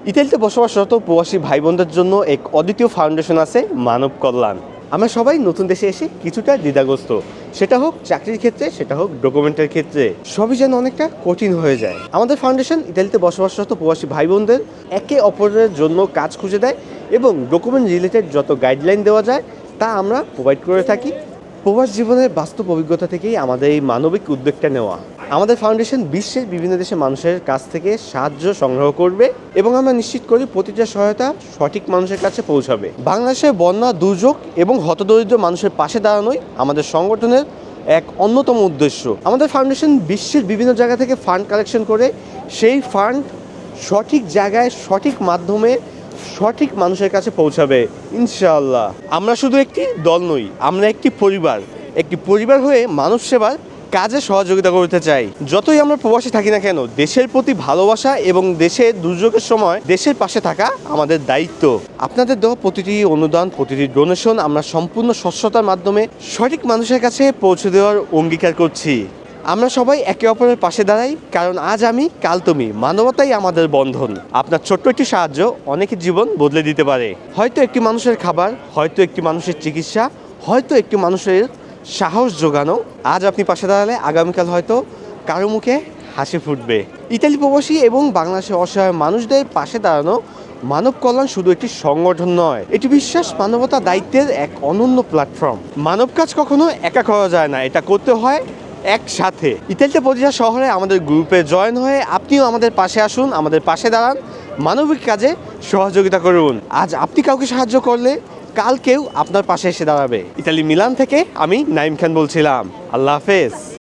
ইতালিতে বসবাসরত প্রবাসী ভাই বোনদের জন্য এক অদ্বিতীয় ফাউন্ডেশন আছে মানব কল্যাণ। আমরা সবাই নতুন দেশে এসে কিছুটা দ্বিধাগ্রস্ত, সেটা হোক চাকরির ক্ষেত্রে, সেটা হোক ডকুমেন্টের ক্ষেত্রে, সবই যেন অনেকটা কঠিন হয়ে যায়। আমাদের ফাউন্ডেশন ইতালিতে বসবাসরত প্রবাসী ভাই বোনদের একে অপরের জন্য কাজ খুঁজে দেয় এবং ডকুমেন্ট রিলেটেড যত গাইডলাইন দেওয়া যায় তা আমরা প্রোভাইড করে থাকি। প্রবাস জীবনের বাস্তব অভিজ্ঞতা থেকেই আমাদের এই মানবিক উদ্যোগটা নেওয়া। আমাদের ফাউন্ডেশন বিশ্বের বিভিন্ন দেশের মানুষের কাছ থেকে সাহায্য সংগ্রহ করবে এবং আমরা নিশ্চিত করি প্রতিটা সহায়তা সঠিক মানুষের কাছে পৌঁছাবে। বাংলাদেশের বন্যা, দুর্যোগ এবং হতদরিদ্র মানুষের পাশে দাঁড়ানোই আমাদের সংগঠনের এক অন্যতম উদ্দেশ্য। আমাদের ফাউন্ডেশন বিশ্বের বিভিন্ন জায়গা থেকে ফান্ড কালেকশন করে সেই ফান্ড সঠিক জায়গায়, সঠিক মাধ্যমে, সঠিক মানুষের কাছে পৌঁছাবে ইনশাআল্লাহ। আমরা শুধু একটি দল নই, আমরা একটি পরিবার হয়ে মানুষ সেবার কাজে সহযোগিতা করতে চাই। যতই আমরা প্রবাসী থাকি না কেন, দেশের প্রতি ভালোবাসা এবং দেশের দুর্যোগের সময় দেশের পাশে থাকা আমাদের দায়িত্ব। আপনাদের দেওয়া প্রতিটি অনুদান, প্রতিটি ডোনেশন আমরা সম্পূর্ণ স্বচ্ছতার মাধ্যমে সঠিক মানুষের কাছে পৌঁছে দেওয়ার অঙ্গীকার করছি। আমরা সবাই একে অপরের পাশে দাঁড়াই, কারণ আজ আমি, কাল তুমি। মানবতাই আমাদের বন্ধন। আপনার ছোট্ট একটি সাহায্য অনেকের জীবন বদলে দিতে পারে। হয়তো একটি মানুষের খাবার, হয়তো একটি মানুষের চিকিৎসা, হয়তো একটি মানুষের সাহস যোগানো। আজ আপনি পাশে দাঁড়ালে আগামীকাল হয়তো কারো মুখে হাসি ফুটবে। ইতালি প্রবাসী এবং বাংলাদেশের অসহায় মানুষদের পাশে দাঁড়ানো মানব কল্যাণ শুধু একটি সংগঠন নয়, এটি বিশ্বাস, মানবতা, দায়িত্বের এক অনন্য প্ল্যাটফর্ম। মানব কাজ কখনো একা করা যায় না, এটা করতে হয় একসাথে। ইতালিতে প্রতিটা শহরে আমাদের গ্রুপে জয়েন হয়ে আপনিও আমাদের পাশে আসুন, আমাদের পাশে দাঁড়ান, মানবিক কাজে সহযোগিতা করুন। আজ আপনি কাউকে সাহায্য করলে কাল কেউ আপনার পাশে এসে দাঁড়াবে। ইতালি মিলান থেকে আমি নাইম খান বলছিলাম। আল্লাহ হাফেজ।